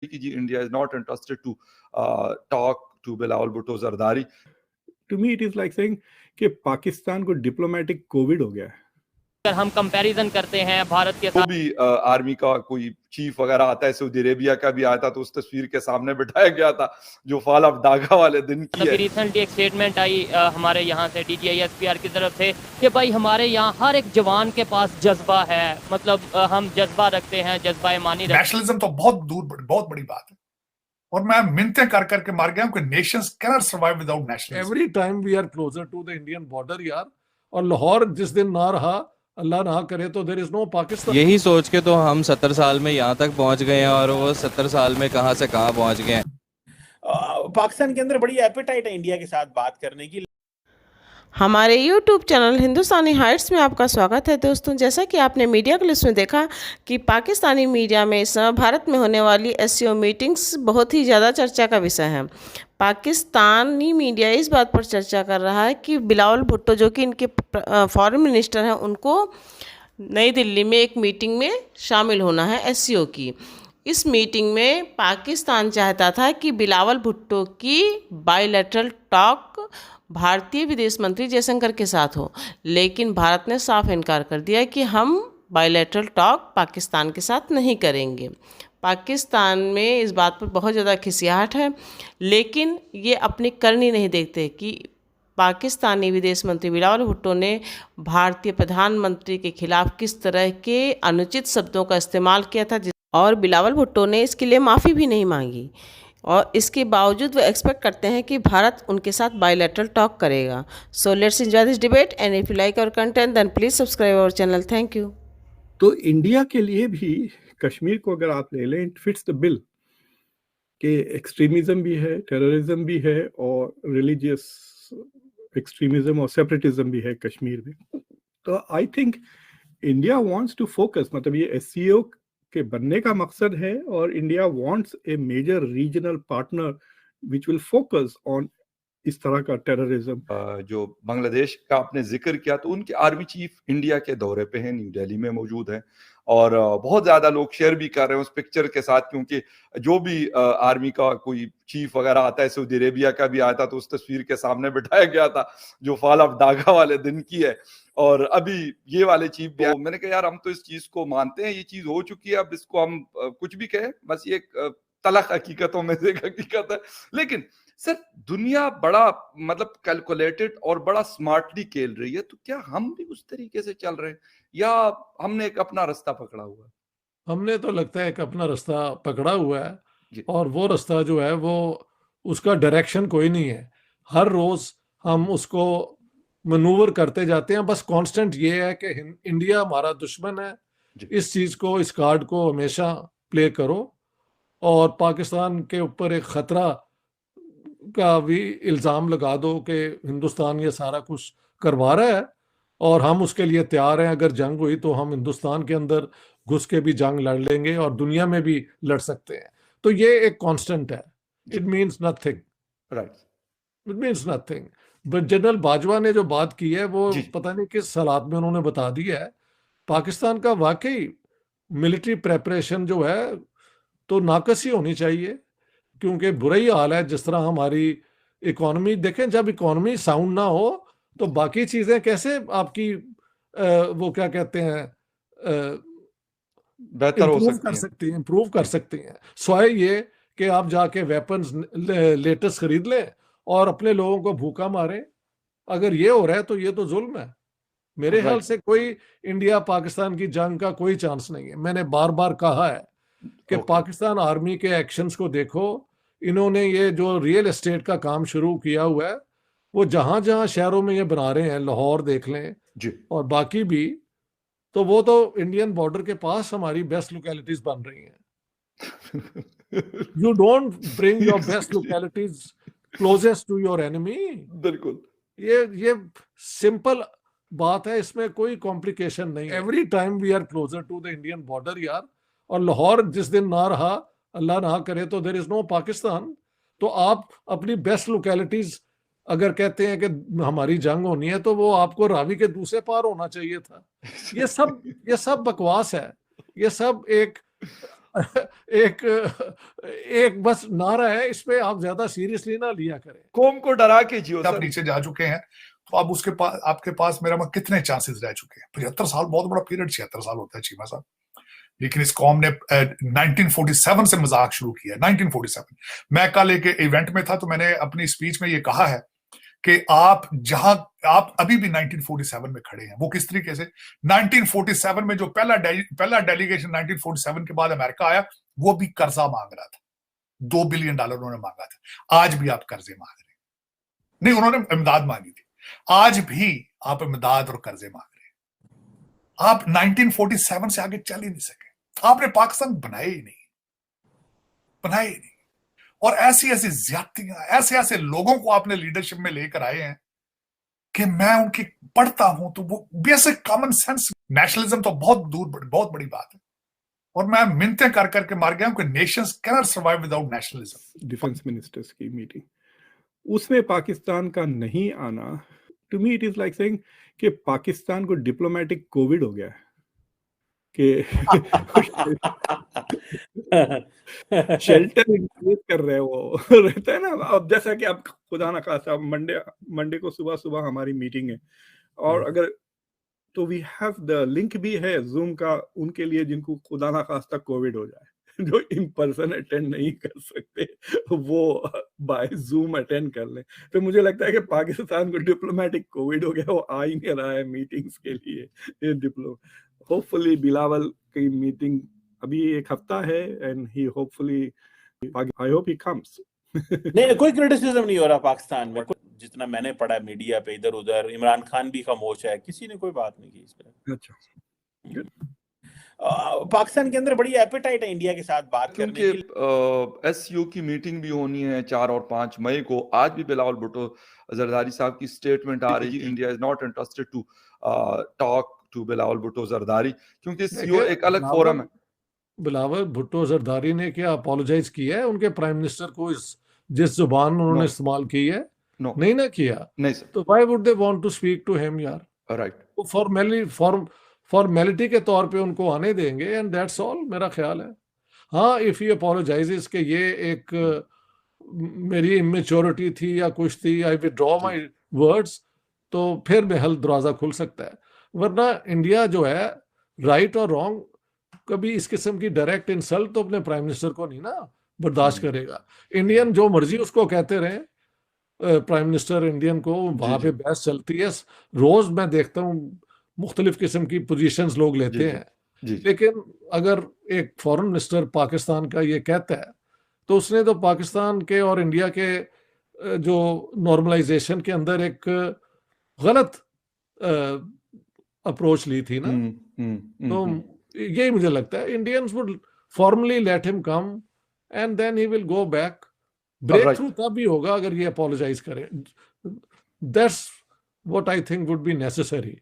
कि जी India is not interested to talk to Bilawal Bhutto Zardari. To me it is like saying कि पाकिस्तान को diplomatic Covid हो गया है। अगर हम कंपैरिजन करते हैं भारत के तो साथ, भी आर्मी का कोई चीफ वगैरह आता है, सऊदी अरेबिया का भी आया था, तो उस तस्वीर के सामने बिठाया गया था जो फाल ऑफ दागा वाले दिन की है। रिसेंटली एक स्टेटमेंट आई हमारे यहाँ से DGISPR की तरफ से कि भाई हमारे यहाँ हर एक जवान के पास जज्बा है, मतलब हम जज्बा रखते हैं, जज्बा ईमानी रखते हैं। नेशनलिज्म तो बहुत बड़ी बात है, और मैं मिन्नतें कर करके मर गया हूं कि nations cannot survive without nationalism. Every time we are closer to the Indian border यार, और लाहौर जिस दिन ना रहा, अल्लाह ना करे, तो देयर इज नो पाकिस्तान। यही सोच के तो हम 70 साल में यहाँ तक पहुंच गए हैं, और वो 70 साल में कहां से कहां पहुंच गए हैं। पाकिस्तान के अंदर बड़ी एपेटाइट है इंडिया के साथ बात करने की। हमारे YouTube चैनल हिंदुस्तानी हाइट्स में आपका स्वागत है दोस्तों। जैसा कि आपने मीडिया के लिस्ट में देखा कि पाकिस्तानी मीडिया में इस समय भारत में होने वाली SCO मीटिंग्स बहुत ही ज़्यादा चर्चा का विषय है। पाकिस्तानी मीडिया इस बात पर चर्चा कर रहा है कि बिलावल भुट्टो जो कि इनके फॉरेन मिनिस्टर हैं, उनको नई दिल्ली में एक मीटिंग में शामिल होना है SCO की। इस मीटिंग में पाकिस्तान चाहता था कि बिलावल भुट्टो की बायलैटरल टॉक भारतीय विदेश मंत्री जयशंकर के साथ हो, लेकिन भारत ने साफ इनकार कर दिया कि हम बायलैटरल टॉक पाकिस्तान के साथ नहीं करेंगे। पाकिस्तान में इस बात पर बहुत ज़्यादा खिसियाहट है, लेकिन ये अपनी करनी नहीं देखते कि पाकिस्तानी विदेश मंत्री बिलावल भुट्टो ने भारतीय प्रधानमंत्री के खिलाफ किस तरह के अनुचित शब्दों का इस्तेमाल किया था, और बिलावल भुट्टो ने इसके लिए माफ़ी भी नहीं मांगी। और इसके बावजूद वो एक्सपेक्ट करते हैं कि भारत उनके साथ बायलैटरल टॉक करेगा। So let's enjoy this debate, and if you like our content then please subscribe our channel. Thank you. तो इंडिया के लिए भी कश्मीर को अगर आप ले लें, इट फिट्स द बिल कि एक्सट्रीमिज्म भी है, टेररिज्म भी है, और रिलीजियस एक्सट्रीमिज्म और सेपरेटिज्म भी है कश्मीर में। तो I think India wants to focus, मतलब ये SCO के बनने का मकसद है, और India wants a major regional partner which will focus on इस तरह का टेररिज्म। जो बांग्लादेश का आपने जिक्र किया, तो उनके आर्मी चीफ इंडिया के दौरे पे हैं, न्यू दिल्ली में मौजूद हैं, और बहुत ज्यादा लोग शेयर भी कर रहे हैं उस पिक्चर के साथ, क्योंकि जो भी आर्मी का कोई चीफ वगैरह आता है, सऊदी अरेबिया का भी आया था, तो उस तस्वीर के सामने बिठाया गया था जो फाल ऑफ दागा वाले दिन की है। और अभी ये वाले चीफ भी, मैंने कहा यार हम तो इस चीज को मानते हैं, ये चीज हो चुकी है, अब इसको हम कुछ भी कहें, बस ये तलख हकीकतों में से एक हकीकत है। लेकिन सर, दुनिया बड़ा मतलब कैलकुलेटेड और बड़ा स्मार्टली खेल रही है, तो क्या हम भी उस तरीके से चल रहे हैं, या हमने एक अपना रास्ता पकड़ा हुआ है? हमने तो लगता है एक अपना रास्ता पकड़ा हुआ है, जी। और वो रास्ता जो है वो उसका डायरेक्शन कोई नहीं है। हर रोज हम उसको मनूवर करते जाते हैं। बस कांस्टेंट ये है कि इंडिया हमारा दुश्मन है, जी। इस चीज को, इस कार्ड को हमेशा प्ले करो, और पाकिस्तान के ऊपर एक खतरा का भी इल्जाम लगा दो कि हिंदुस्तान ये सारा कुछ करवा रहा है, और हम उसके लिए तैयार हैं। अगर जंग हुई तो हम हिंदुस्तान के अंदर घुस के भी जंग लड़ लेंगे, और दुनिया में भी लड़ सकते हैं। तो ये एक कांस्टेंट है। It means nothing, right, it means nothing. But general Bajwa ने जो बात की है वो जी। पता नहीं किस हालात में उन्होंने बता दिया है। पाकिस्तान का वाकई मिलिट्री प्रेपरेशन जो है तो नाकस ही होनी चाहिए, क्योंकि बुरा ही हाल है। जिस तरह हमारी इकोनॉमी देखें, जब इकोनॉमी साउंड ना हो तो बाकी चीजें कैसे आपकी वो क्या कहते हैं बेहतर हो सकती हैं, इम्प्रूव कर सकती हैं। स्वाय ये कि आप जाके वेपन्स लेटेस्ट खरीद लें और अपने लोगों को भूखा मारे। अगर ये हो रहा है तो ये तो जुल्म है। मेरे ख्याल से कोई इंडिया पाकिस्तान की जंग का कोई चांस नहीं है। मैंने बार बार कहा है कि पाकिस्तान आर्मी के एक्शंस को देखो। इन्होंने ये जो रियल एस्टेट का काम शुरू किया हुआ है, वो जहां जहां शहरों में ये बना रहे हैं, लाहौर देख लें जी, और बाकी भी, तो वो तो इंडियन बॉर्डर के पास हमारी बेस्ट लोकेलिटीज बन रही हैं। You don't bring your best localities closest to your enemy. बिल्कुल, ये सिंपल बात है, इसमें कोई कॉम्प्लिकेशन नहीं है। Every time we are closer to the Indian border यार, और लाहौर जिस दिन ना रहा, अल्लाह ना करे, तो देयर इज नो पाकिस्तान। तो आप अपनी बेस्ट लोकेलिटीज अगर कहते हैं कि हमारी जंग होनी है, तो वो आपको रावी के दूसरे पार होना चाहिए था। ये सब बकवास है। ये सब एक एक एक बस नारा है, इस पे आप ज्यादा सीरियसली ना लिया करें। कौम को डरा के जियो आप सर। नीचे जा चुके हैं तो अब उसके पास आपके पास मेरा में कितने चांसेस रह चुके हैं? 75 साल बहुत बड़ा पीरियड, 76 साल होता है चीमा साहब। लेकिन इस कौम ने 1947 से मजाक शुरू किया। 1947 मैं कल एक इवेंट में था तो मैंने अपनी स्पीच में ये कहा है कि आप जहां आप अभी भी 1947 में खड़े हैं। वो किस तरीके से? 1947 में जो पहला डेलीगेशन 1947 के बाद अमेरिका आया, वो भी कर्जा मांग रहा था। $2 बिलियन उन्होंने मांगा था। आज भी आप कर्जे मांग रहे हैं। नहीं, उन्होंने इमदाद मांगी थी। आज भी आप इमदाद और कर्जे मांग रहे हैं। आप 1947 से आगे चल ही नहीं सके। आपने पाकिस्तान बनाए ही नहीं। और ऐसी ऐसी ज्यादतियां, ऐसे ऐसे लोगों को आपने लीडरशिप में लेकर आए हैं कि मैं उनकी पढ़ता हूं तो वो बेसिक कॉमन सेंस, नेशनलिज्म तो बहुत बड़ी बात है। और मैं मिन्नतें कर करके मर गया हूं कि nations cannot survive without nationalism. Defence ministers की मीटिंग, उसमें पाकिस्तान का नहीं आना, to me it is like saying कि पाकिस्तान को डिप्लोमेटिक कोविड हो गया है कि शेल्टर इंक्रीज कर रहे हैं वो रहता है ना। अब जैसा कि आप खुदा ना खास्ता मंडे को सुबह सुबह हमारी मीटिंग है और अगर तो वी हैव द लिंक भी है जूम का उनके लिए जिनको खुदा ना खास्ता कोविड हो जाए, जो इन पर्सन अटेंड नहीं कर सकते वो बाय जूम अटेंड कर लें। तो मुझे लगता है कि पाकिस्तान को डिप्लोमेटिक कोविड हो गया, वो आ ही नहीं रहा है मीटिंग्स के लिए। होपफुली बिलावल की मीटिंग अभी एक हफ्ता है and he hopefully I hope he comes. नहीं, कोई क्रिटिसिज्म नहीं हो रहा पाकिस्तान में, जितना मैंने पढ़ा मीडिया पे इधर उधर। इमरान खान भी खामोश है, किसी ने कोई बात नहीं की इस पे। अच्छा, पाकिस्तान के अंदर बड़ी एपेटाइट है इंडिया के साथ बात करने की। क्योंकि एससीओ की मीटिंग भी होनी है 4 और 5 मई को। आज भी बिलावल भुट्टो जरदारी साहब की स्टेटमेंट आ रही है, India is not interested to talk to Bilawal Bhutto Zardari, क्योंकि सीओ एक अलग फोरम है। बिलावल भुट्टो जरदारी ने क्या अपोलोजाइज किया है उनके प्राइम मिनिस्टर को जिस जुबान उन्होंने इस्तेमाल की है? नहीं ना किया। नहीं सर। तो why would they want to speak to him यार? राइट। वो फॉर्मेलिटी के तौर पे उनको आने देंगे एंड दैट्स ऑल, मेरा ख्याल है। हाँ, इफ ही अपोलोजाइजेस कि ये एक मेरी इमेच्योरिटी थी या कुछ थी, आई विथड्रॉ माय वर्ड्स, तो फिर महल दरवाजा खुल सकता है। वरना इंडिया जो है, राइट और रॉन्ग, कभी इस किस्म की डायरेक्ट इंसल्ट तो अपने प्राइम मिनिस्टर को नहीं ना बर्दाश्त करेगा। इंडियन जो मर्जी उसको कहते रहे, प्राइम मिनिस्टर इंडियन को वहां पे बहस चलती है। रोज मैं देखता हूँ मुख्तलिफ किस्म की पोजीशंस लोग लेते हैं। लेकिन अगर एक फॉरेन मिनिस्टर पाकिस्तान का ये कहता है तो उसने तो पाकिस्तान के और इंडिया के जो नॉर्मलाइजेशन के अंदर एक गलत अप्रोच ली थी ना। तो यही मुझे लगता है Indians would formally let him come and then he will go back. Break through तब भी होगा अगर ये अपोलोजाइज करे। That's what I think would be necessary.